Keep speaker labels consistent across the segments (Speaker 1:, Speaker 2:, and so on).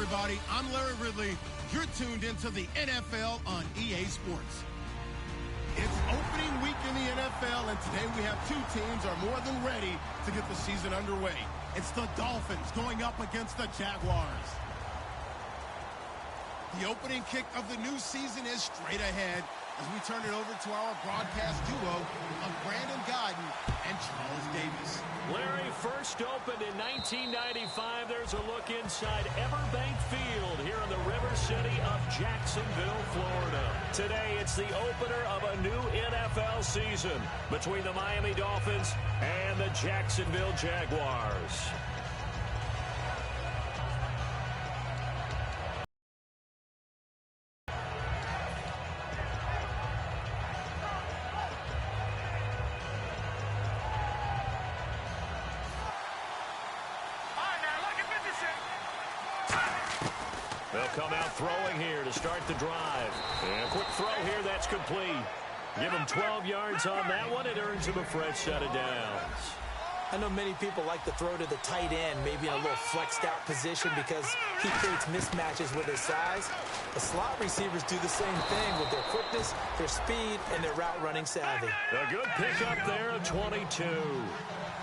Speaker 1: everybody. I'm Larry Ridley. You're tuned into the NFL on EA Sports. It's opening week in the NFL, and today we have two teams are more than ready to get the season underway. It's the Dolphins going up against the Jaguars. The opening kick of the new season is straight ahead as we turn it over to our broadcast duo of Brandon Godden and Charles Davis.
Speaker 2: Larry, first opened in 1995. There's a look inside Everbank Field here in the River City of Jacksonville, Florida. Today, it's the opener of a new NFL season between the Miami Dolphins and the Jacksonville Jaguars. They'll come out throwing here to start the drive. And a quick throw here, that's complete. Give him 12 yards on that one. It earns him a fresh set of downs.
Speaker 3: I know many people like to throw to the tight end, maybe in a little flexed out position because he creates mismatches with his size. The slot receivers do the same thing with their quickness, their speed, and their route running savvy.
Speaker 2: A good pickup there of 22.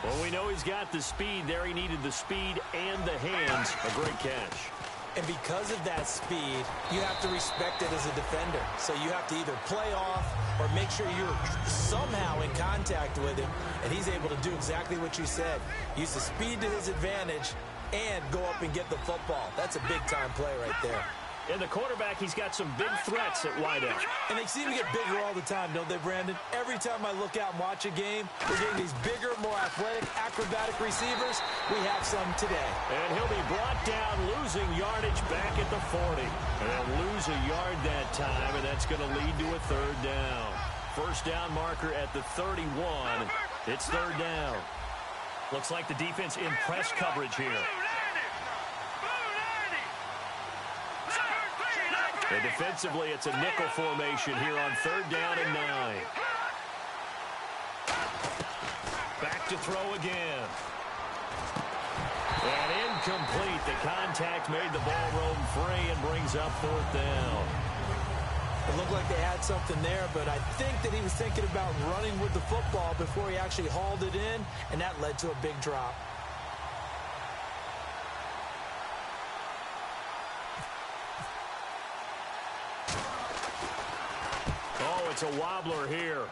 Speaker 2: Well, we know he's got the speed there. He needed the speed and the hands. A great catch.
Speaker 3: And because of that speed, you have to respect it as a defender. So you have to either play off or make sure you're somehow in contact with him. And he's able to do exactly what you said. Use the speed to his advantage and go up and get the football. That's a big-time play right there.
Speaker 2: And the quarterback, he's got some big threats at wideout.
Speaker 3: And they seem to get bigger all the time, don't they, Brandon? Every time I look out and watch a game, we're getting these bigger, more athletic, acrobatic receivers. We have some today.
Speaker 2: And he'll be brought down, losing yardage back at the 40. And they'll lose a yard that time, and that's going to lead to a third down. First down marker at the 31. It's third down. Looks like the defense in press coverage here. And defensively, it's a nickel formation here on third down and 9. Back to throw again. And incomplete. The contact made the ball roam free and brings up fourth down.
Speaker 3: It looked like they had something there, but I think that he was thinking about running with the football before he actually hauled it in, and that led to a big drop.
Speaker 2: It's a wobbler here.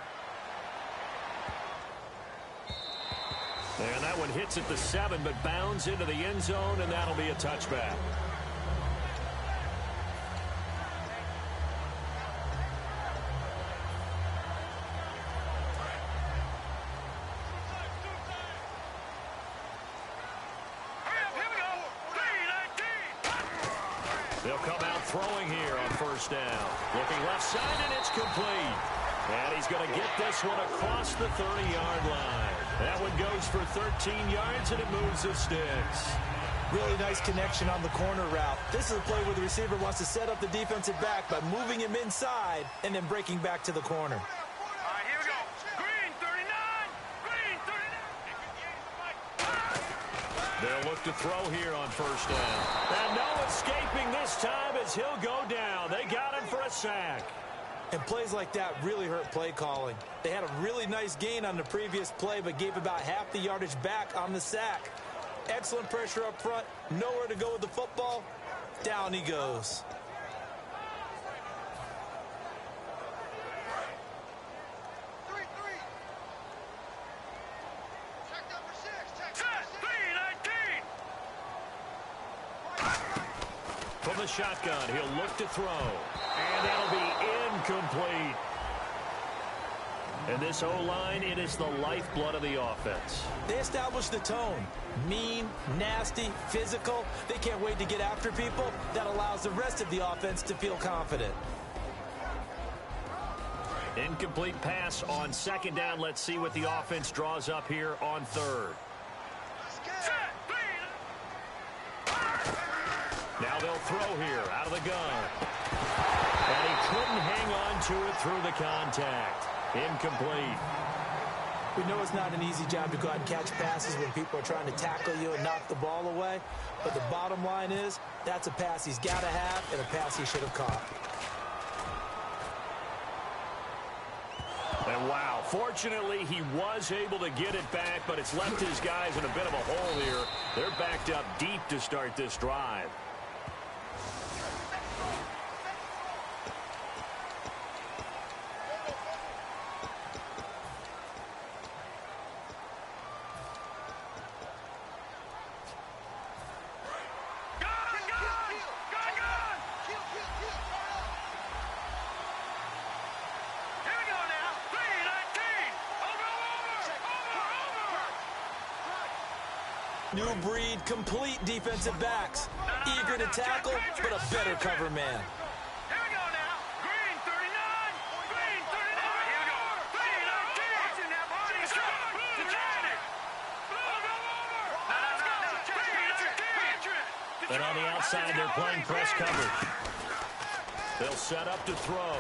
Speaker 2: And that one hits at the 7, but bounds into the end zone, and that'll be a touchback. They'll come out throwing here on first down. Looking left side, and it's complete. And he's going to get this one across the 30-yard line. That one goes for 13 yards, and it moves the sticks.
Speaker 3: Really nice connection on the corner route. This is a play where the receiver wants to set up the defensive back by moving him inside and then breaking back to the corner.
Speaker 4: All right, here we go. Green 39. Green 39.
Speaker 2: They'll look to throw here on first down. And no escaping this time as he'll go down. They got him for a sack.
Speaker 3: And plays like that really hurt play calling. They had a really nice gain on the previous play, but gave about half the yardage back on the sack. Excellent pressure up front. Nowhere to go with the football. Down he goes.
Speaker 2: From the shotgun, he'll look to throw. And that'll be incomplete. And this O-line, it is the lifeblood of the offense.
Speaker 3: They established the tone. Mean, nasty, physical. They can't wait to get after people. That allows the rest of the offense to feel confident.
Speaker 2: Incomplete pass on second down. Let's see what the offense draws up here on third. Now they'll throw here out of the gun. And he couldn't hang on to it through the contact. Incomplete.
Speaker 3: We know it's not an easy job to go out and catch passes when people are trying to tackle you and knock the ball away. But the bottom line is, that's a pass he's got to have and a pass he should have caught.
Speaker 2: And wow, fortunately, he was able to get it back, but it's left his guys in a bit of a hole here. They're backed up deep to start this drive.
Speaker 3: New breed, complete defensive backs. Eager to tackle, but a better cover man.
Speaker 4: Here we go now. Green 39. Green 39. Here we go. Green 19. Watching that body. It's good. It's it. Over.
Speaker 2: And on the outside, they're playing press coverage. They'll set up to throw.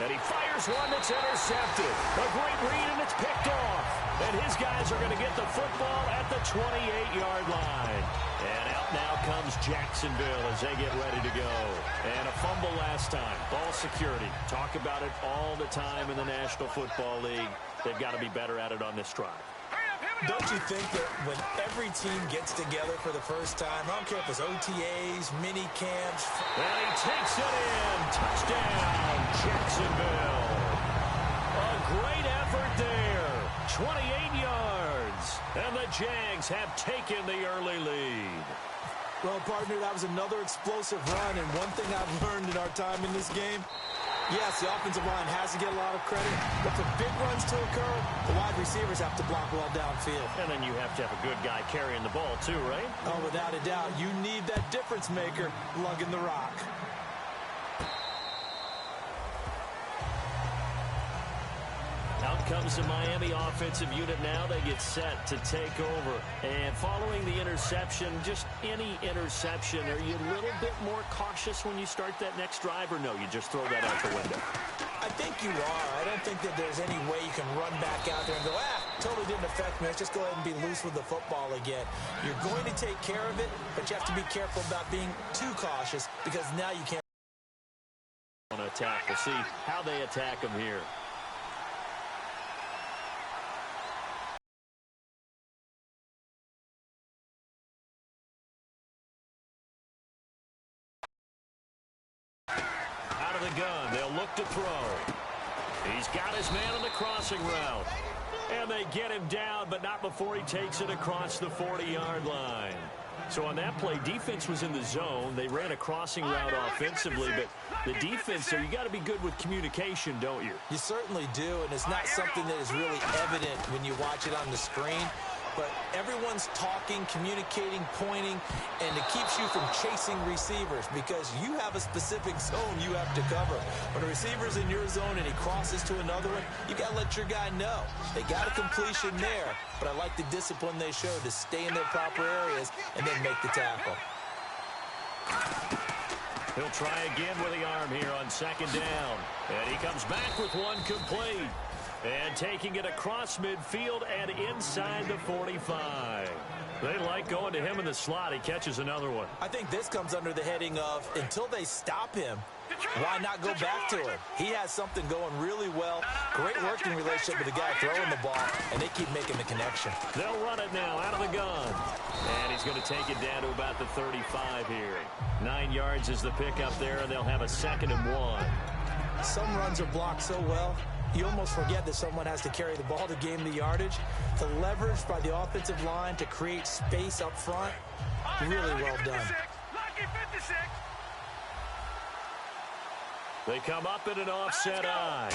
Speaker 2: And he fires one that's intercepted. A great read, and it's picked off. And his guys are going to get the football at the 28-yard line. And out now comes Jacksonville as they get ready to go. And a fumble last time. Ball security. Talk about it all the time in the National Football League. They've got to be better at it on this drive.
Speaker 3: Don't you think that when every team gets together for the first time, I don't care if it's OTAs, mini camps.
Speaker 2: And he takes it in. Touchdown, Jacksonville. A great effort there. 28 yards. And the Jags have taken the early lead.
Speaker 3: Well, partner, that was another explosive run. And one thing I've learned in our time in this game, yes, the offensive line has to get a lot of credit, but for big runs to occur, the wide receivers have to block well downfield.
Speaker 2: And then you have to have a good guy carrying the ball too, right?
Speaker 3: Oh, without a doubt. You need that difference maker lugging the rock.
Speaker 2: Out comes the Miami offensive unit now. They get set to take over. And following the interception, just any interception, are you a little bit more cautious when you start that next drive, or no, you just throw that out the window?
Speaker 3: I think you are. I don't think that there's any way you can run back out there and go, totally didn't affect me. Let's just go ahead and be loose with the football again. You're going to take care of it, but you have to be careful about being too cautious because now you can't.
Speaker 2: On attack. We'll see how they attack them here. Out of the gun, they'll look to throw. He's got his man on the crossing route. And they get him down, but not before he takes it across the 40-yard line. So on that play, defense was in the zone. They ran a crossing route offensively, but the defense, so you got to be good with communication, don't you?
Speaker 3: You certainly do, and it's not something that is really evident when you watch it on the screen. But everyone's talking, communicating, pointing, and it keeps you from chasing receivers because you have a specific zone you have to cover. When a receiver's in your zone and he crosses to another one, you got to let your guy know. They got a completion there, but I like the discipline they showed to stay in their proper areas and then make the tackle.
Speaker 2: He'll try again with the arm here on second down. And he comes back with one complete. And taking it across midfield and inside the 45. They like going to him in the slot. He catches another one.
Speaker 3: I think this comes under the heading of until they stop him, why not go back to him? He has something going really well. Great working relationship with the guy throwing the ball, and they keep making the connection.
Speaker 2: They'll run it now out of the gun. And he's going to take it down to about the 35 here. 9 yards is the pickup there, and they'll have a 2nd and 1.
Speaker 3: Some runs are blocked so well, you almost forget that someone has to carry the ball to gain the yardage. The leverage by the offensive line to create space up front, really well done.
Speaker 2: They come up in an offset eye.